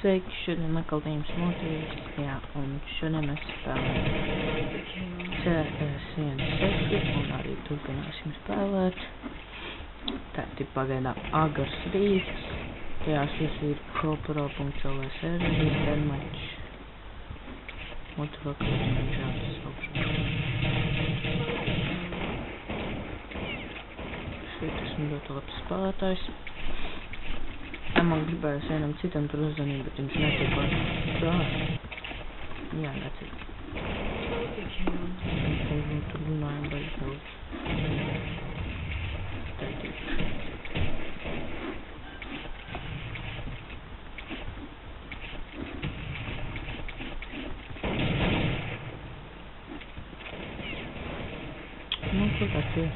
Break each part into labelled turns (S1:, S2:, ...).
S1: Sveiki, šodien atkal Teams motivācijā, un šodien mēs spēlējam CS1.6 un arī turpināsim spēlēt. Tātad pagaidām agars rīts, tajās ir pro.lv serveri, deadmatch, motivācijas šādas augšas. Šeit esmu ļoti labs spēlētājs. Man gribējās vienam citam tur uzzvanīt, bet viņš netika jā, necīt. Tur runājam baigi daudz. Nu, ko tāds ir?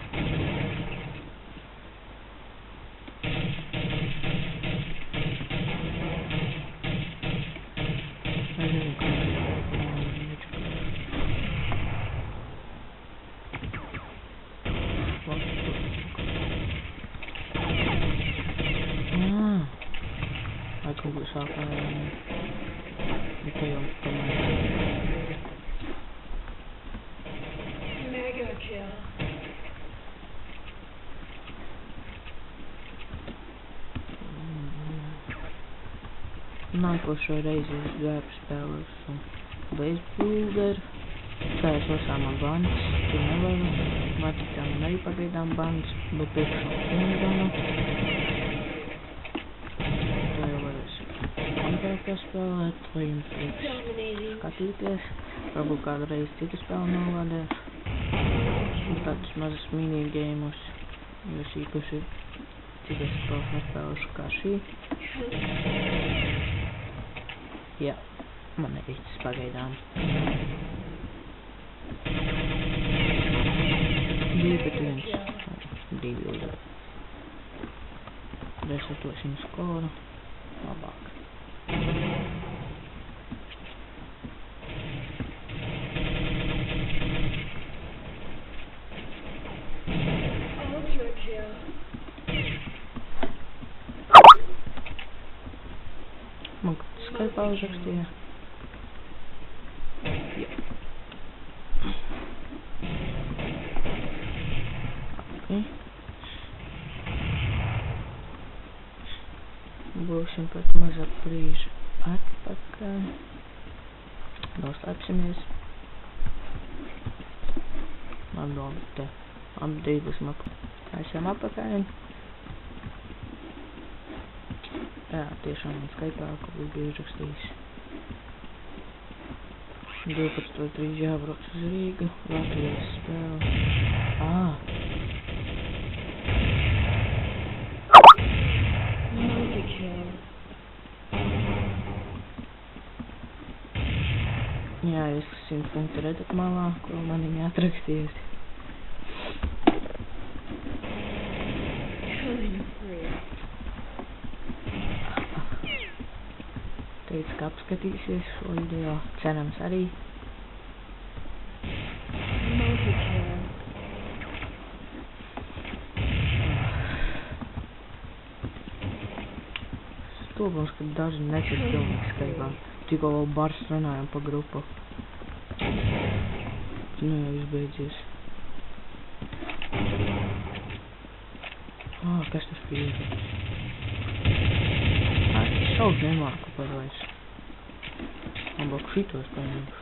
S1: Kugli sākām tikai jau tomēr.
S2: Mega kill.
S1: Nākošo reizi es gāju spēlēšu Basebuilder. Tās lasām man bankas, tur nevaru. Matikā man arī pagaidām bankas, bet priekšā vienu banu. Spēlēt, lai jums prieks skatīties, varbūt kādu reizi citu spēli novādēs, tādus mazus minigēmus, jo es īpaši citas spēles nespēluši kā šī. Jā, man ir īstas pagaidām. 2-1, 2. Resetosim skoru, labāk. Man kāds Skype'ā uzrakstīja. Jā. Okay. Būsim pēc mazāk brīža atpakaļ. Noslēpsimies. Labi, te apdīvas esam atpakaļ. Jā, tiešām man Skype'ā kaut bija uzrakstījis. 12.3 jābrauc uz Rīgu, Latvijas spēle. Jā, es 100 punktu redzu malā, ko man viņa atrakstījusi. Teica, ka apskatīsies šo video, cerams arī. Stulbums, ka daži necīt pilnīgi Skype'ā. Tikko vēl bars runājam pa grupu. Nu jau izbeidzies. Kas tas bija? Es šaut nemāku par vairs. Labāk šitos paņemšu.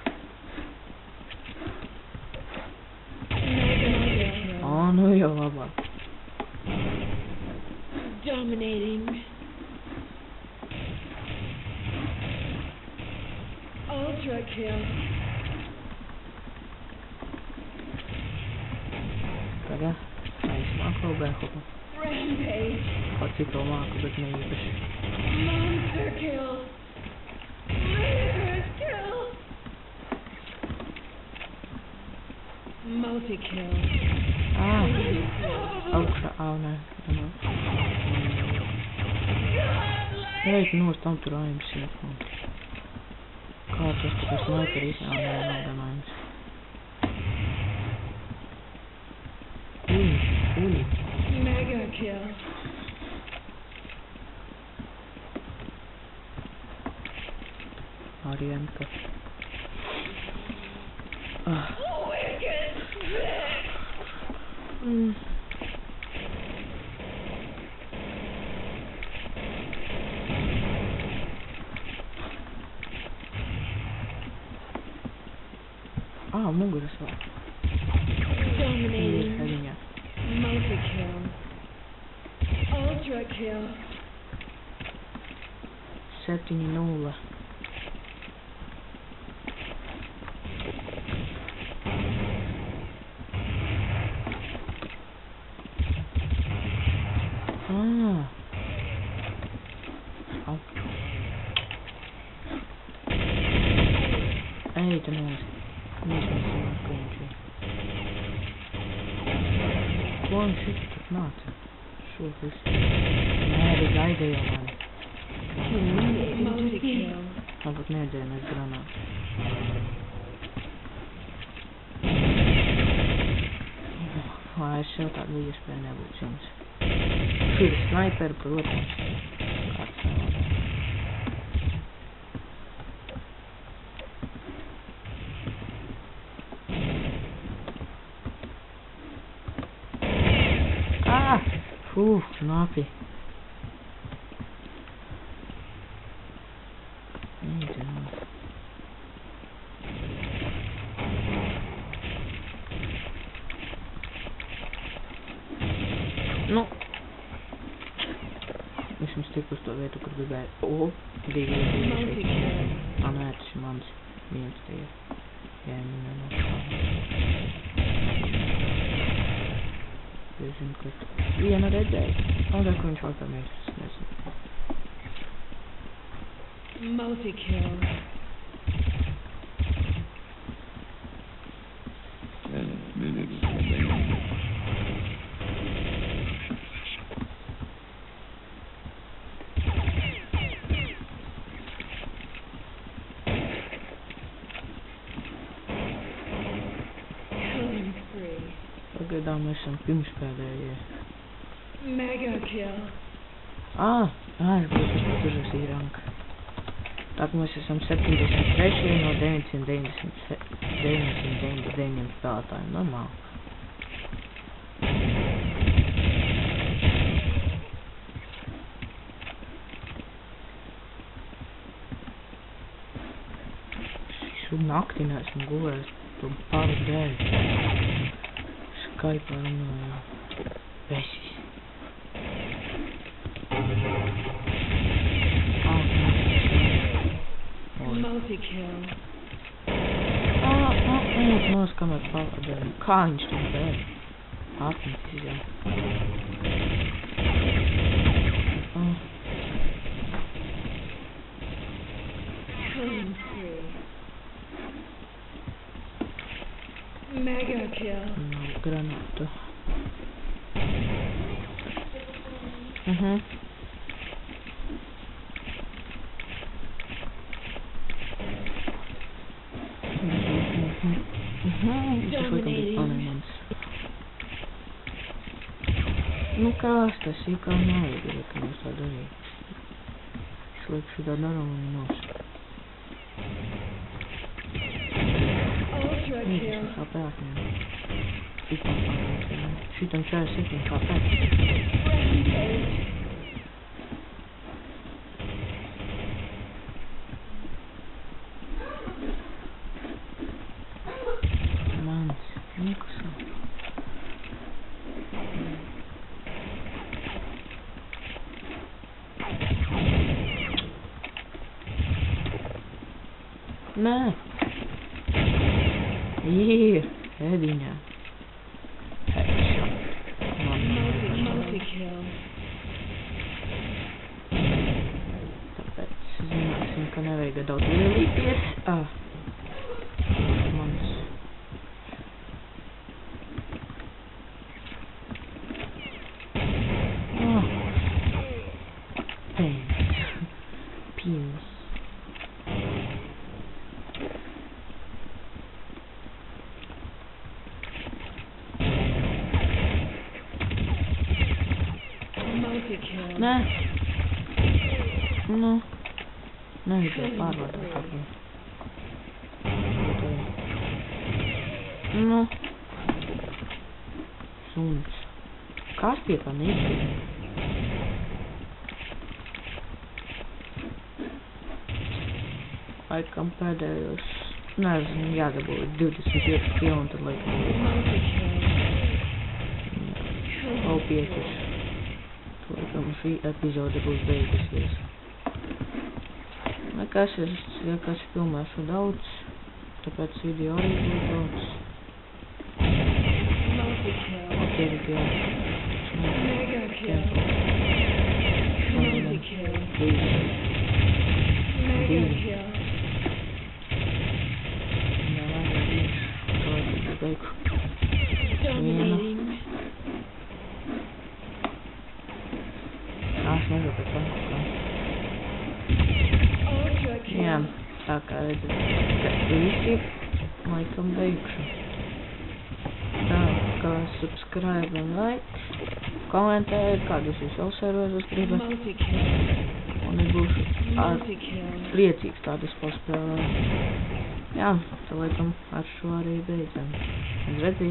S1: Nu jau labāk.
S2: Dominating. Ultra kill.
S1: Tagad es māku bēhupu.
S2: Rampage.
S1: Kaut cik vēl māku, bet ne īpaši.
S2: Monster kill. Laser kill. Multi kill.
S1: Augšā, nē. Eit, tam tur aims ir. Kā tas tur sniperīs? Nē, nav gan aims.
S2: Mega kill.
S1: Marienka. Muguras vēl.
S2: Dominating.
S1: Viņa.
S2: Multi-kill. Ultra kill.
S1: 7-0. Ej, tu mūs. Nīsmēsim ar kliņķi. Ko un šit tur nāca? Šūtis. Nē, bija gaidīja mani.
S2: Multi-kill.
S1: Varbūt nedēļas granāt. Lai es jau tādu iespēju nebūtu jums. Šī ir sniperi, protams. Kāds nevajag. Napi. Nu. Esmu tik uz to vietu, kur gribēju. Divi. Nē, tas ir mans. Viens tie. Jā, es zinu, ka viena redzēja. Agāk viņš vēl tam ir, es nezinu.
S2: Multi-kill. Killing spree.
S1: Pagaidām mēs esam pirmspēdējie.
S2: Mega kill.
S1: Es būtu tur uz īranka. Tātad mēs esam 73 no 999 spēlētājiem. Normāli. Šo nakti neesmu gulējis to paru dēļ. Skype runāju. Besis.
S2: Multi-kill.
S1: Nos, kamēr pavadēju. Kā viņš tur dēļ? Atmetis jau.
S2: Killing spree. Mega kill.
S1: Nav granātu. Tas laikam bija panemams. Nu kas tas ir, kā nevajag, ka mums tā darīt. Es lieku šitā daram un nos.
S2: Ultra kill.
S1: Kā pēkņiem. Šitam 47 kā pēkņiem.
S2: Rampage. Nē. Ir. Ēdiņā. Multi-kill.
S1: Tāpēc zināsim, ka nevajag daudz lielīties. Mans. Pins.
S2: Multi-kill.
S1: Nē. Nu. Negribēju pārvadāt arī. Nu. Suns. Kas pie tā nīsti? Laikam pēdējos, nezinu, jādabūj 25 kilo un tad laikam vēl 5. Laikam šī epizode būs beigusies. Nekas es filmēšu daudz, tāpēc video arī būs daudz. Jā, tā kā redzat, visi laikam beigšu. Tā kā subscribe un like, komentējiet, kādus jūs vēl serverus gribat. Un es būšu priecīgs tādas paspēlēt. Jā, tā laikam ar šo arī beidzam. Redzīt.